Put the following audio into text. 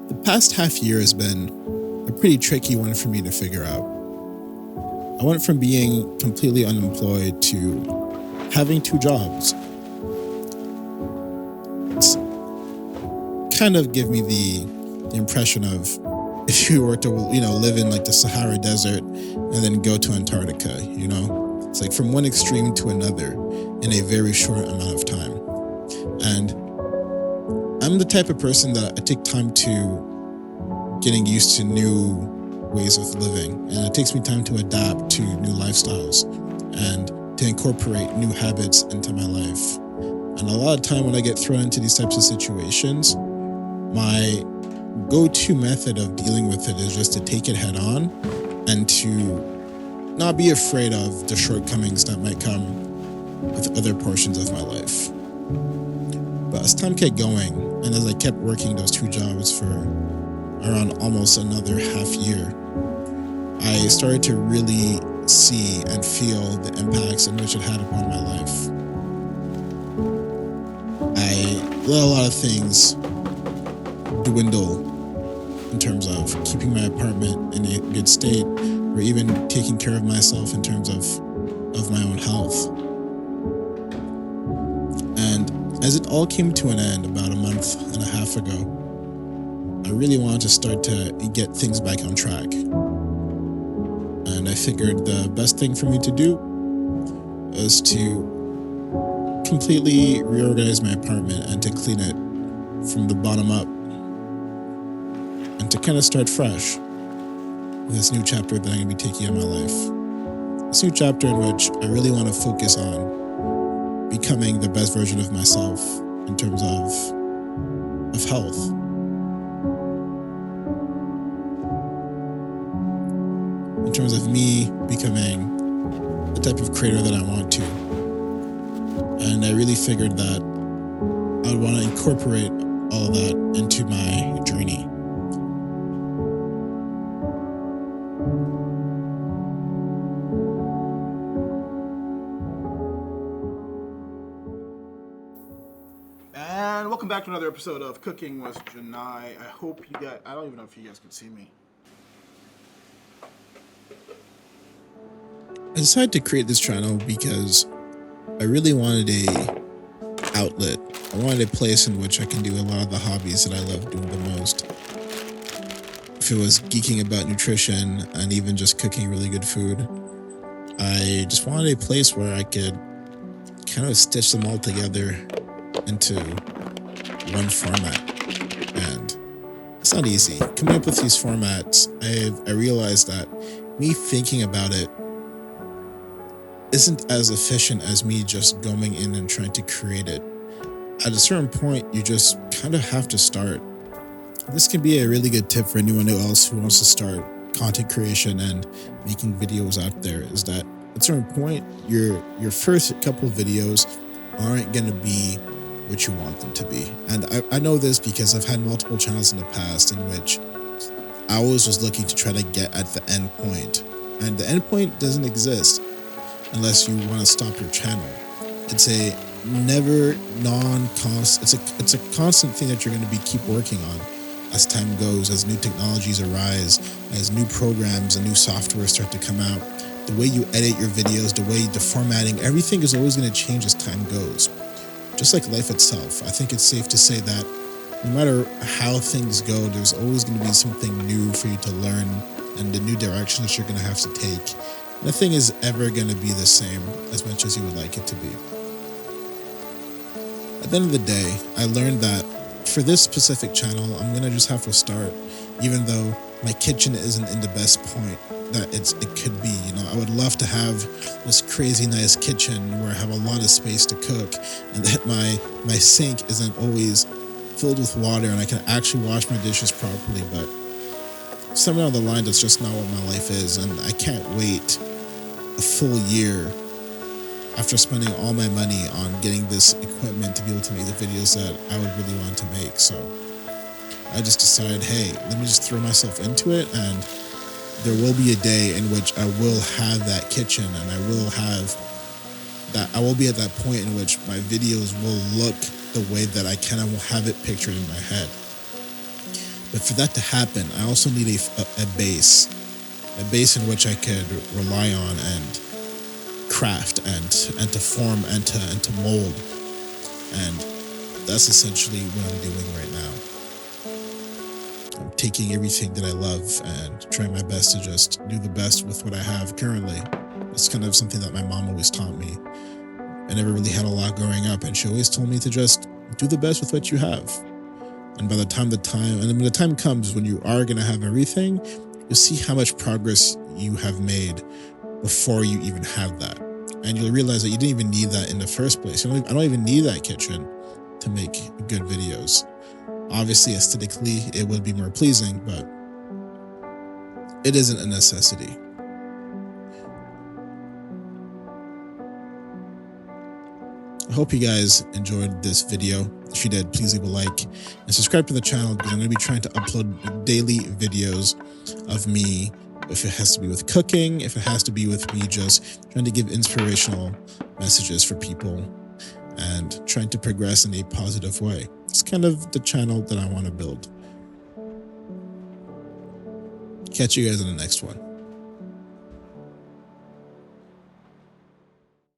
The past half year has been a pretty tricky one for me to figure out. I went from being completely unemployed to having two jobs. It's kind of give me the impression of if you were to, live in like the Sahara Desert and then go to Antarctica. It's like from one extreme to another in a very short amount of time. And I'm the type of person that I take time to getting used to new ways of living, and it takes me time to adapt to new lifestyles and to incorporate new habits into my life. And a lot of time when I get thrown into these types of situations, my go-to method of dealing with it is just to take it head on and to not be afraid of the shortcomings that might come with other portions of my life. But as time kept going, and as I kept working those two jobs for around almost another half year, I started to really see and feel the impacts in which it had upon my life. I let a lot of things dwindle in terms of keeping my apartment in a good state, or even taking care of myself in terms of my own health. And as it all came to an end about a month and a half ago, I really wanted to start to get things back on track. And I figured the best thing for me to do was to completely reorganize my apartment and to clean it from the bottom up, and to kind of start fresh with this new chapter that I'm going to be taking in my life. This new chapter in which I really want to focus on becoming the best version of myself in terms of health. In terms of me becoming the type of creator that I want to. And I really figured that I would want to incorporate all of that into my journey. And welcome back to another episode of Cooking with Janai. I hope you guys, I don't even know if you guys can see me. I decided to create this channel because I really wanted a outlet. I wanted a place in which I can do a lot of the hobbies that I love doing the most. If it was geeking about nutrition and even just cooking really good food, I just wanted a place where I could kind of stitch them all together into one format. And it's not easy. Coming up with these formats, I realized that me thinking about it isn't as efficient as me just going in and trying to create it. At a certain point, you just kind of have to start. This can be a really good tip for anyone else who wants to start content creation and making videos out there, is that at a certain point, your first couple of videos aren't going to be what you want them to be. And I know this because I've had multiple channels in the past in which I always was looking to try to get at the end point. And the end point doesn't exist unless you want to stop your channel. It's a never non-constant, it's a constant thing that you're going to be keep working on as time goes, as new technologies arise, as new programs and new software start to come out. The way you edit your videos, the formatting, everything is always going to change as time goes. Just like life itself, I think it's safe to say that no matter how things go, there's always going to be something new for you to learn and the new direction that you're going to have to take. Nothing is ever going to be the same as much as you would like it to be. At the end of the day, I learned that for this specific channel, I'm going to just have to start, even though my kitchen isn't in the best point that it could be. I would love to have this crazy nice kitchen where I have a lot of space to cook, and that my sink isn't always filled with water and I can actually wash my dishes properly. But somewhere on the line, that's just not what my life is, and I can't wait a full year after spending all my money on getting this equipment to be able to make the videos that I would really want to make. So I just decided, hey, let me just throw myself into it, and there will be a day in which I will have that kitchen, and I will be at that point in which my videos will look the way that I kind of have it pictured in my head. But for that to happen, I also need a base in which I could rely on and craft and to form and to mold. And that's essentially what I'm doing right now. I'm taking everything that I love and trying my best to just do the best with what I have currently. It's kind of something that my mom always taught me. I never really had a lot growing up, and she always told me to just do the best with what you have. And by the time when the time comes when you are going to have everything, you'll see how much progress you have made before you even have that. And you'll realize that you didn't even need that in the first place. I don't even need that kitchen to make good videos. Obviously, aesthetically, it would be more pleasing, but it isn't a necessity. I hope you guys enjoyed this video. If you did, please leave a like and subscribe to the channel, because I'm going to be trying to upload daily videos of me, if it has to be with cooking, if it has to be with me just trying to give inspirational messages for people and trying to progress in a positive way. It's kind of the channel that I want to build. Catch you guys in the next one.